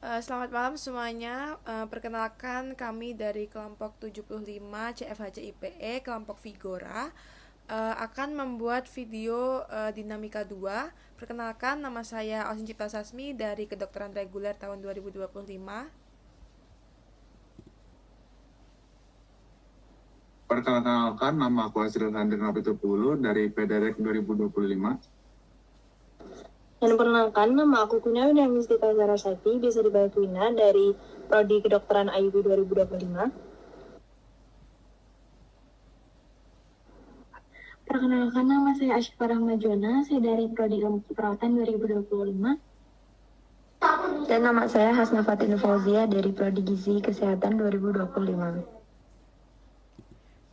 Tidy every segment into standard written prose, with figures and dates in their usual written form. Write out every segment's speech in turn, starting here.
Selamat malam semuanya. Perkenalkan kami dari kelompok 75 CFHC IPE, kelompok Vigora, akan membuat video dinamika 2. Perkenalkan, nama saya Ausin Cipta Sasmi dari Kedokteran Reguler tahun 2025. Perkenalkan, nama aku Azril Handin Pitupulu dari PDREK 2025. Dan perkenalkan, nama aku Kurniawi Mistika Sarasati, bisa dibantu Wina dari Prodi Kedokteran IUP 2025. Perkenalkan, nama saya Ashifah Rahmajona, saya dari Prodi Ilmu Keperawatan 2025. Dan nama saya Hasna Fatin Fauzia dari Prodi Gizi Kesehatan 2025.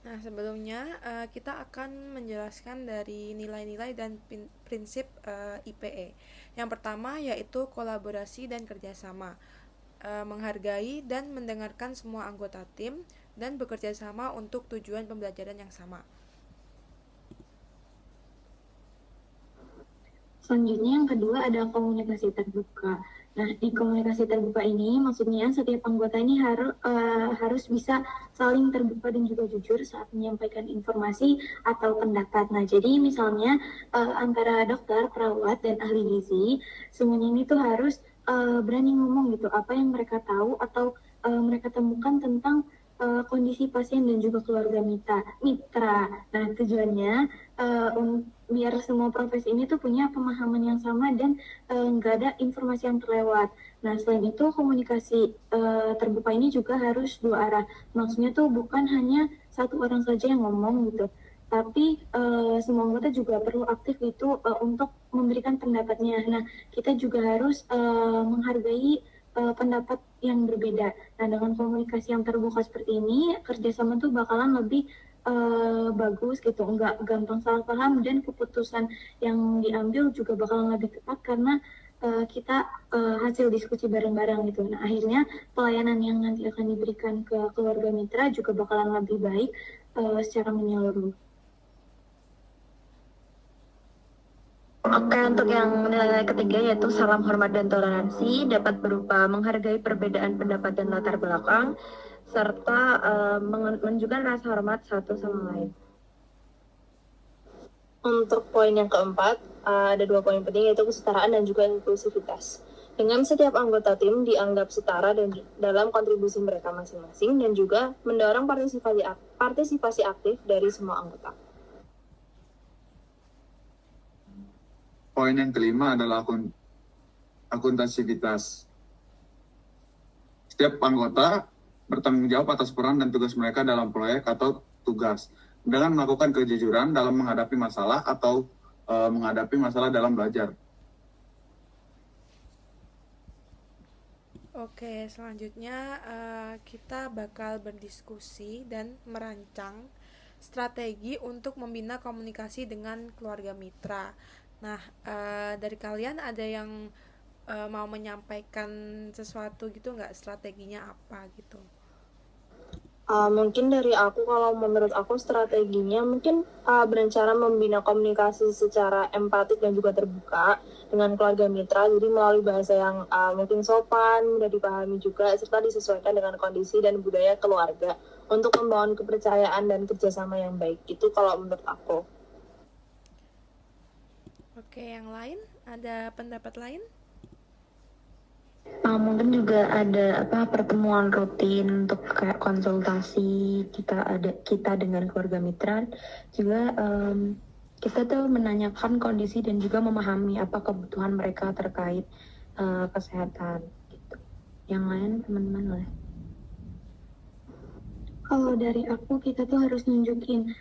Nah, sebelumnya kita akan menjelaskan dari nilai-nilai dan prinsip IPE. Yang pertama yaitu kolaborasi dan kerjasama, menghargai dan mendengarkan semua anggota tim, dan bekerja sama untuk tujuan pembelajaran yang sama. Selanjutnya yang kedua ada komunikasi terbuka. Nah, di komunikasi terbuka ini maksudnya setiap anggota ini harus bisa saling terbuka dan juga jujur saat menyampaikan informasi atau pendapat. Nah, jadi misalnya antara dokter, perawat, dan ahli gizi, semuanya ini tuh harus berani ngomong gitu, apa yang mereka tahu atau mereka temukan tentang kondisi pasien dan juga keluarga mitra. Nah, tujuannya biar semua profesi ini tuh punya pemahaman yang sama dan nggak ada informasi yang terlewat. Nah, selain itu komunikasi terbuka ini juga harus dua arah. Maksudnya tuh bukan hanya satu orang saja yang ngomong gitu, tapi semua anggota juga perlu aktif itu untuk memberikan pendapatnya. Nah, kita juga harus menghargai pendapat yang berbeda. Nah, dengan komunikasi yang terbuka seperti ini, kerjasama tuh bakalan lebih bagus gitu, nggak gampang salah paham, dan keputusan yang diambil juga bakalan lebih tepat karena kita hasil diskusi bareng-bareng gitu. Nah, akhirnya pelayanan yang nanti akan diberikan ke keluarga mitra juga bakalan lebih baik secara menyeluruh. Oke, untuk yang nilai ketiga yaitu salam hormat dan toleransi dapat berupa menghargai perbedaan pendapat dan latar belakang, serta menunjukkan rasa hormat satu sama lain. Untuk poin yang keempat, ada dua poin penting yaitu kesetaraan dan juga inklusivitas. Dengan setiap anggota tim dianggap setara dan dalam kontribusi mereka masing-masing, dan juga mendorong partisipasi aktif dari semua anggota. Poin yang kelima adalah akuntabilitas. Setiap anggota bertanggung jawab atas peran dan tugas mereka dalam proyek atau tugas dengan melakukan kejujuran dalam menghadapi masalah atau menghadapi masalah dalam belajar. Oke, selanjutnya kita bakal berdiskusi dan merancang strategi untuk membina komunikasi dengan keluarga mitra. Nah, dari kalian ada yang mau menyampaikan sesuatu gitu nggak, strateginya apa gitu? Mungkin dari aku, kalau menurut aku strateginya mungkin berencana membina komunikasi secara empatik dan juga terbuka dengan keluarga mitra, jadi melalui bahasa yang mungkin sopan, mudah dipahami juga, serta disesuaikan dengan kondisi dan budaya keluarga untuk membangun kepercayaan dan kerjasama yang baik. Itu kalau menurut aku. Oke, yang lain ada pendapat lain? Mungkin juga ada pertemuan rutin untuk kayak konsultasi kita dengan keluarga mitra, juga kita tuh menanyakan kondisi dan juga memahami apa kebutuhan mereka terkait kesehatan gitu. Yang lain teman-teman boleh. Kalau dari aku, kita tuh harus nunjukin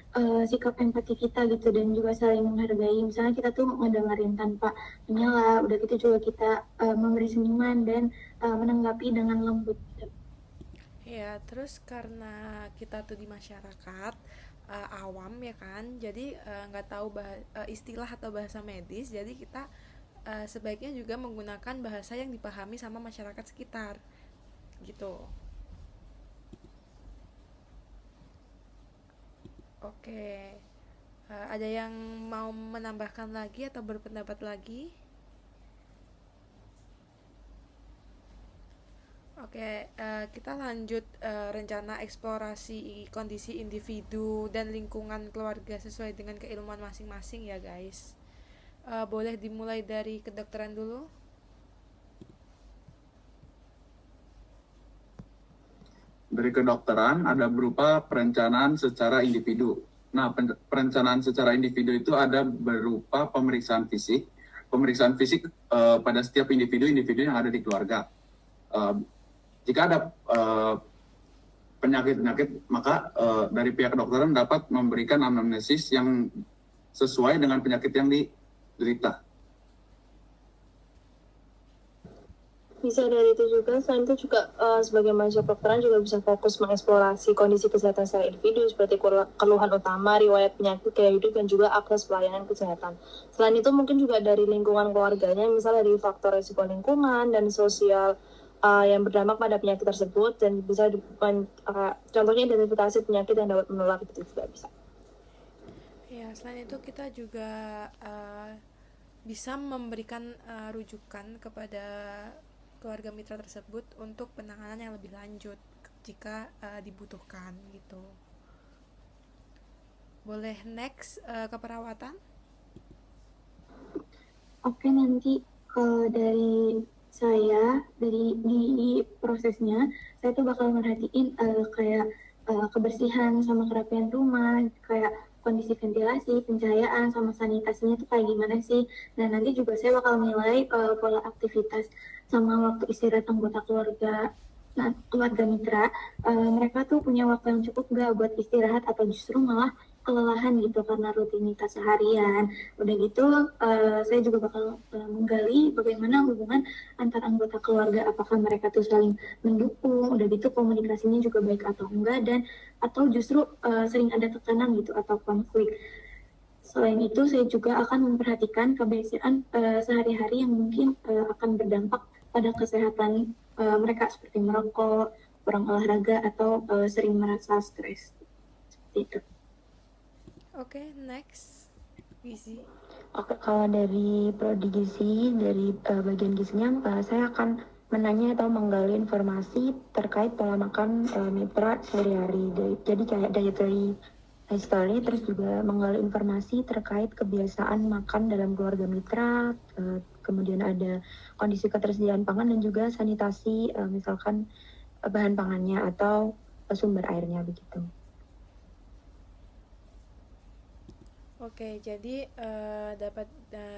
sikap empati kita gitu, dan juga saling menghargai. Misalnya kita tuh ngedengerin tanpa menyela, udah gitu juga kita memberi senyuman dan menanggapi dengan lembut gitu. Ya, terus karena kita tuh di masyarakat awam ya kan, jadi nggak tahu istilah atau bahasa medis, jadi kita sebaiknya juga menggunakan bahasa yang dipahami sama masyarakat sekitar gitu. Oke, ada yang mau menambahkan lagi atau berpendapat lagi? Oke, kita lanjut rencana eksplorasi kondisi individu dan lingkungan keluarga sesuai dengan keilmuan masing-masing ya guys. Boleh dimulai dari kedokteran dulu? Dari kedokteran ada berupa perencanaan secara individu. Nah, perencanaan secara individu itu ada berupa pemeriksaan fisik. Pemeriksaan fisik pada setiap individu yang ada di keluarga. Jika ada penyakit-penyakit, maka dari pihak kedokteran dapat memberikan anamnesis yang sesuai dengan penyakit yang diderita. Bisa dari itu juga, selain itu juga sebagai mahasiswa kedokteran juga bisa fokus mengeksplorasi kondisi kesehatan secara individu seperti keluhan utama, riwayat penyakit, gaya hidup, dan juga akses pelayanan kesehatan. Selain itu mungkin juga dari lingkungan keluarganya, misalnya dari faktor risiko lingkungan dan sosial yang berdampak pada penyakit tersebut, dan bisa contohnya identifikasi penyakit yang dapat menular itu juga bisa. Ya, selain itu kita juga bisa memberikan rujukan kepada keluarga mitra tersebut untuk penanganan yang lebih lanjut jika dibutuhkan gitu. Boleh next ke perawatan? Oke, nanti dari saya di prosesnya saya tuh bakal merhatiin kayak kebersihan sama kerapian rumah, kayak kondisi ventilasi, pencahayaan, sama sanitasinya tuh kayak gimana sih. Nah, nanti juga saya bakal nilai pola aktivitas sama waktu istirahat anggota keluarga. Nah, keluarga mitra, mereka tuh punya waktu yang cukup nggak buat istirahat atau justru malah kelelahan gitu karena rutinitas seharian. Udah gitu, saya juga bakal menggali bagaimana hubungan antar anggota keluarga, apakah mereka tuh saling mendukung, udah gitu komunikasinya juga baik atau enggak, dan atau justru sering ada tekanan gitu atau konflik. Selain itu, saya juga akan memperhatikan kebiasaan sehari-hari yang mungkin akan berdampak pada kesehatan mereka seperti merokok, kurang olahraga, atau sering merasa stres. Seperti itu. Oke, next. Gizi. Oke, kalau dari prodi gizi, dari bagian gizinya, saya akan menanya atau menggali informasi terkait pola makan mitra sehari-hari. Jadi kayak dietary history, terus juga menggali informasi terkait kebiasaan makan dalam keluarga mitra, kemudian ada kondisi ketersediaan pangan dan juga sanitasi, misalkan bahan pangannya atau sumber airnya begitu. Oke, jadi dapat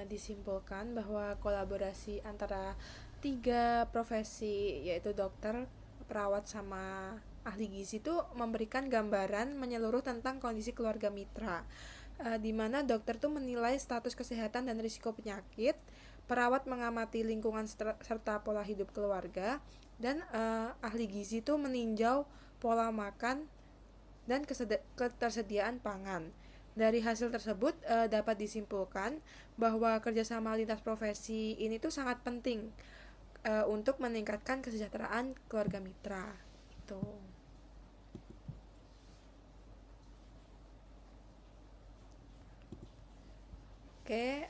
disimpulkan bahwa kolaborasi antara 3 profesi, yaitu dokter, perawat, sama ahli gizi itu memberikan gambaran menyeluruh tentang kondisi keluarga mitra, di mana dokter tuh menilai status kesehatan dan risiko penyakit, perawat mengamati lingkungan serta pola hidup keluarga, dan ahli gizi itu meninjau pola makan dan ketersediaan pangan. Dari hasil tersebut dapat disimpulkan bahwa kerjasama lintas profesi ini tuh sangat penting untuk meningkatkan kesejahteraan keluarga mitra. Gitu. Oke,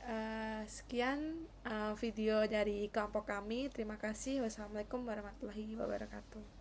sekian video dari kelompok kami. Terima kasih. Wassalamualaikum warahmatullahi wabarakatuh.